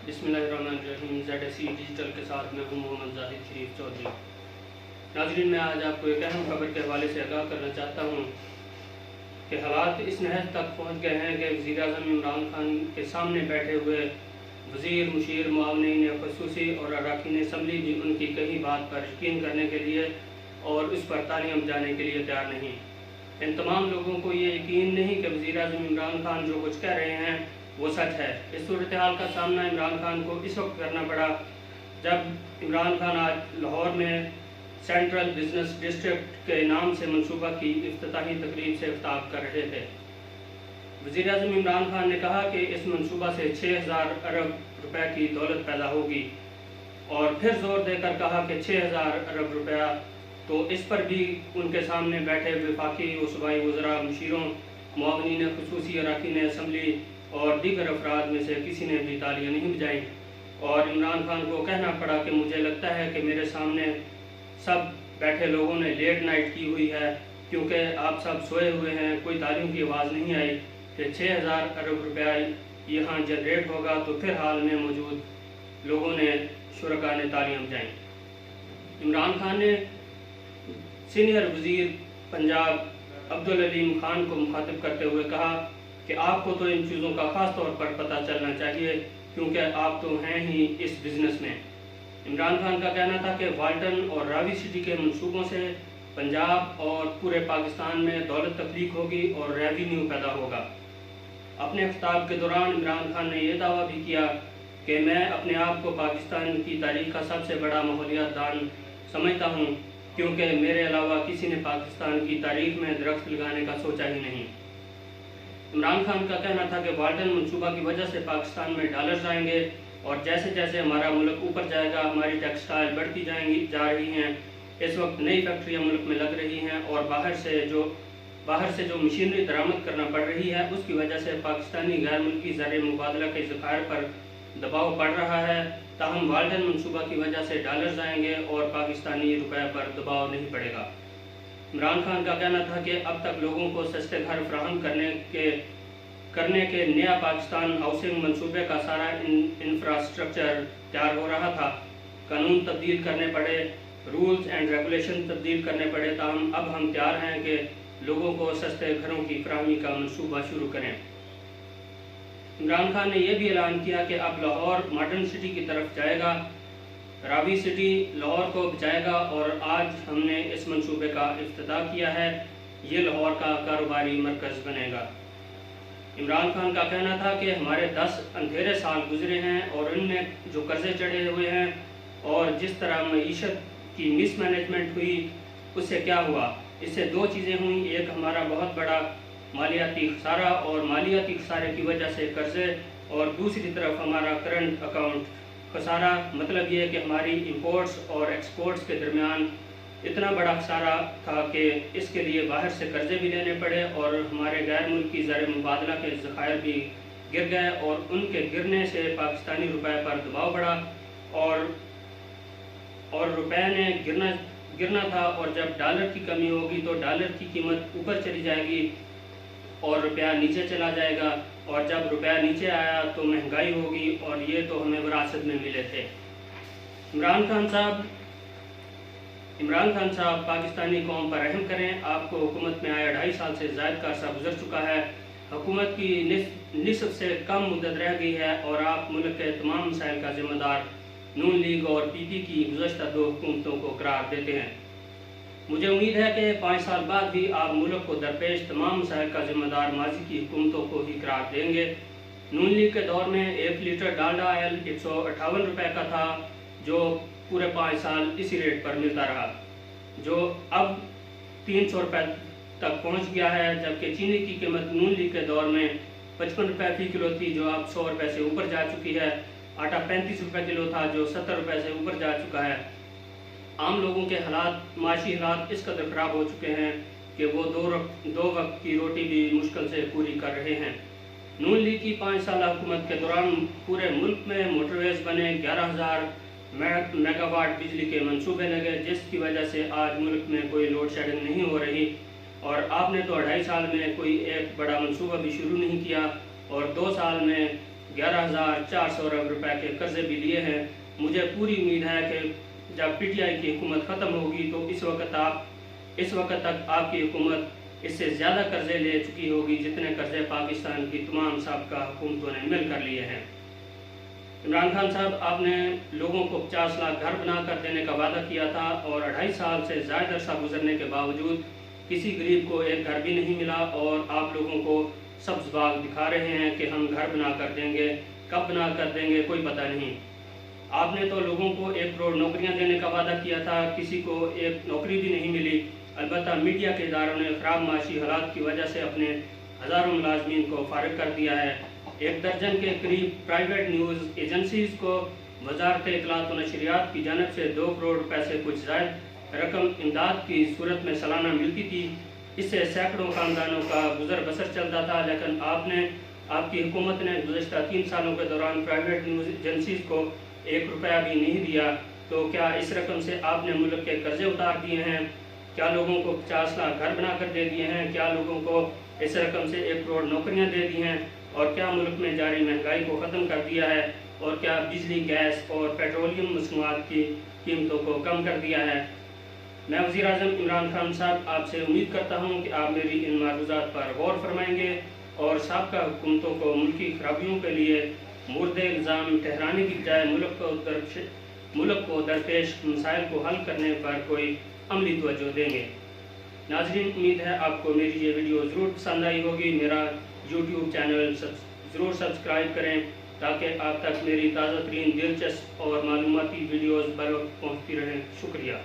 बिस्मिल्लाहिर्रहमानिर्रहीम। ZSE digital के साथ मैं हूँ मोहम्मद ज़ाहिद शरीफ चौधरी। नाज़रीन, मैं आज आपको एक अहम खबर के हवाले से आगाह करना चाहता हूँ कि हालात इस नहज तक पहुँच गए हैं कि वज़ीर-ए-आज़म इमरान खान के सामने बैठे हुए वज़ीर, मुशीर, मुआविनीन ख़ुसूसी और अरकान असम्बली भी उनकी कही बात पर यकीन करने के लिए और उस पर तालियां बजाने के लिए तैयार नहीं। इन तमाम लोगों को ये यकीन नहीं कि वज़ीर-ए-आज़म इमरान खान जो कुछ कह रहे हैं वो सच है। इस सूरत हाल का सामना इमरान खान को इस वक्त करना पड़ा जब इमरान खान आज लाहौर में सेंट्रल बिजनेस डिस्ट्रिक्ट के नाम से मनसूबा की इफ्तिताही तकरीब से खिताब कर रहे थे। वज़ीर-ए-आज़म इमरान खान ने कहा कि इस मनसूबा से 6000 अरब रुपए की दौलत पैदा होगी और फिर जोर देकर कहा कि 6000 अरब रुपया, तो इस पर भी उनके सामने बैठे वफाकी व सूबाई वज़रा, मुशीरों, मुआविनीन ख़ुसूसी, अरकान असम्बली और दीगर अफराद में से किसी ने भी तालियां नहीं बजाई और इमरान खान को कहना पड़ा कि मुझे लगता है कि मेरे सामने सब बैठे लोगों ने लेट नाइट की हुई है, क्योंकि आप सब सोए हुए हैं। कोई तालियों की आवाज़ नहीं आई कि 6000 अरब रुपया यहाँ जनरेट होगा, तो फिर हाल में मौजूद लोगों ने, शुरका ने तालियां बजाई। इमरान खान ने सीनियर वज़ीर पंजाब अब्दुल अलीम खान को मुखातिब करते हुए कहा कि आपको तो इन चीज़ों का ख़ास तौर पर पता चलना चाहिए, क्योंकि आप तो हैं ही इस बिज़नेस में। इमरान खान का कहना था कि वाल्टन और रावी सिटी के मंसूबों से पंजाब और पूरे पाकिस्तान में दौलत तख्लीक होगी और रेवेन्यू पैदा होगा। अपने खिताब के दौरान इमरान खान ने यह दावा भी किया कि मैं अपने आप को पाकिस्तान की तारीख का सबसे बड़ा माहौलियात दान समझता हूँ, क्योंकि मेरे अलावा किसी ने पाकिस्तान की तारीख में दरख्त लगाने का सोचा ही नहीं। इमरान खान का कहना था कि वाल्टन मंसूबा की वजह से पाकिस्तान में डॉलर्स आएंगे और जैसे जैसे हमारा मुल्क ऊपर जाएगा हमारी टेक्सटाइल बढ़ती जा रही हैं। इस वक्त नई फैक्ट्रियाँ मुल्क में लग रही हैं और बाहर से जो मशीनरी दरामद करना पड़ रही है, उसकी वजह से पाकिस्तानी गैर मुल्की ज़र मुबादला के ज़खायर पर दबाव पड़ रहा है। ताहम वाल्टन मंसूबा की वजह से डॉलर्स आएंगे और पाकिस्तानी रुपये पर दबाव नहीं पड़ेगा। इमरान खान का कहना था कि अब तक लोगों को सस्ते घर फराहम करने के नया पाकिस्तान हाउसिंग मंसूबे का सारा इंफ्रास्ट्रक्चर तैयार हो रहा था। कानून तब्दील करने पड़े, रूल्स एंड रेगुलेशन तब्दील करने पड़े, ताहम अब हम तैयार हैं कि लोगों को सस्ते घरों की फराहमी का मंसूबा शुरू करें। इमरान खान ने यह भी ऐलान किया कि अब लाहौर मॉडर्न सिटी की तरफ जाएगा, रावी सिटी लाहौर को बचाएगा और आज हमने इस मंसूबे का इफ्तिताह किया है। ये लाहौर का कारोबारी मरकज़ बनेगा। इमरान खान का कहना था कि हमारे 10 अंधेरे साल गुजरे हैं और उनमें जो कर्जे चढ़े हुए हैं और जिस तरह मईशत की मिसमैनेजमेंट हुई, उससे क्या हुआ? इससे दो चीज़ें हुई। एक, हमारा बहुत बड़ा मालियाती खसारा और मालियाती खसारे की वजह से कर्जे, और दूसरी तरफ हमारा करंट अकाउंट खसारा। मतलब ये है कि हमारी इंपोर्ट्स और एक्सपोर्ट्स के दरमियान इतना बड़ा खसारा था कि इसके लिए बाहर से कर्जे भी लेने पड़े और हमारे गैर मुल्की ज़र मुबादला के ज़खायर भी गिर गए और उनके गिरने से पाकिस्तानी रुपये पर दबाव बढ़ा और रुपये ने गिरना था। और जब डॉलर की कमी होगी तो डॉलर की कीमत ऊपर चली जाएगी और रुपया नीचे चला जाएगा, और जब रुपया नीचे आया तो महंगाई होगी, और ये तो हमें विरासत में मिले थे। इमरान खान साहब पाकिस्तानी कौम पर रहम करें। आपको हुकूमत में आए 2.5 साल से ज़ायद का अरसा गुजर चुका है। हुकूमत की निसफ से कम मुद्दत रह गई है और आप मुल्क के तमाम मसाइल का ज़िम्मेदार नून लीग और PP की गुज़श्ता 2 हुकूमतों को करार देते हैं। मुझे उम्मीद है कि 5 साल बाद भी आप मुल्क को दरपेश तमाम मसाइल का ज़िम्मेदार माजी की हुकूमतों को ही करार देंगे। नून लीग के दौर में 1 लीटर डालडा ऑयल 158 रुपये का था, जो पूरे 5 साल इसी रेट पर मिलता रहा, जो अब 300 रुपये तक पहुंच गया है। जबकि चीनी की कीमत नून लीग के दौर में 55 रुपये फी किलो थी, जो अब 100 रुपये से ऊपर जा चुकी है। आटा 35 रुपये किलो था, जो 70 रुपये से ऊपर जा चुका है। आम लोगों के माशी हालात इस कदर ख़राब हो चुके हैं कि वो दो वक्त की रोटी भी मुश्किल से पूरी कर रहे हैं। नून लीग की 5 साल हुकूमत के दौरान पूरे मुल्क में मोटरवेज बने, 11,000 मेगावाट बिजली के मंसूबे लगे, जिसकी वजह से आज मुल्क में कोई लोड शेडिंग नहीं हो रही। और आपने तो 2.5 साल में कोई एक बड़ा मंसूबा भी शुरू नहीं किया और 2 साल में 11,400 अरब रुपए के कर्जे भी लिए हैं। मुझे पूरी उम्मीद है कि जब पीटीआई की हुकूमत ख़त्म होगी तो इस वक्त तक आपकी हुकूमत इससे ज़्यादा कर्जे ले चुकी होगी जितने कर्जे पाकिस्तान की तमाम साबका हुकूमतों ने मिल कर लिए हैं। इमरान खान साहब, आपने लोगों को 50 लाख घर बना कर देने का वादा किया था और 2.5 साल से ज़्यादा अरसा गुजरने के बावजूद किसी गरीब को एक घर भी नहीं मिला और आप लोगों को सब्ज़ बाग दिखा रहे हैं कि हम घर बना कर देंगे। कब बना कर देंगे कोई पता नहीं। आपने तो लोगों को 1 करोड़ नौकरियां देने का वादा किया था, किसी को एक नौकरी भी नहीं मिली। अलबत्ता मीडिया के इदारों ने ख़राब माशी हालात की वजह से अपने हज़ारों मुलाजमीन को फारिग कर दिया है। 1 दर्जन के करीब प्राइवेट न्यूज़ एजेंसीज़ को वजारत इत्तलात व नशरियात की जानब से 2 करोड़ रुपए से कुछ ज़ायद रकम इमदाद की सूरत में सालाना मिलती थी। इससे सैकड़ों ख़ानदानों का गुजर बसर चलता था, लेकिन आपकी हुकूमत ने गुज़श्ता 3 सालों के दौरान प्राइवेट न्यूज़ एजेंसीज़ को 1 रुपया भी नहीं दिया। तो क्या इस रकम से आपने मुल्क के कर्जे उतार दिए हैं? क्या लोगों को 50 लाख घर बना कर दे दिए हैं? क्या लोगों को इस रकम से 1 करोड़ नौकरियां दे दी हैं? और क्या मुल्क में जारी महंगाई को ख़त्म कर दिया है? और क्या बिजली, गैस और पेट्रोलियम मसनूआत की कीमतों को कम कर दिया है? मैं वज़ीर-ए-आज़म इमरान खान साहब आपसे उम्मीद करता हूँ कि आप मेरी इन मारूज़ात पर गौर फरमाएंगे और साबका हुकूमतों को मुल्की खराबियों के लिए मुर्दे इल्ज़ाम ठहराने की बजाय मुल्क को दरपेश मसाइल को हल करने पर कोई अमली तवज्जो देंगे। नाज़रीन, उम्मीद है आपको मेरी ये वीडियो ज़रूर पसंद आई होगी। मेरा यूट्यूब चैनल ज़रूर सब्सक्राइब करें ताकि आप तक मेरी ताज़ा तरीन, दिलचस्प और मालूमाती वीडियोज़ बर वक्त पहुँचती रहें। शुक्रिया।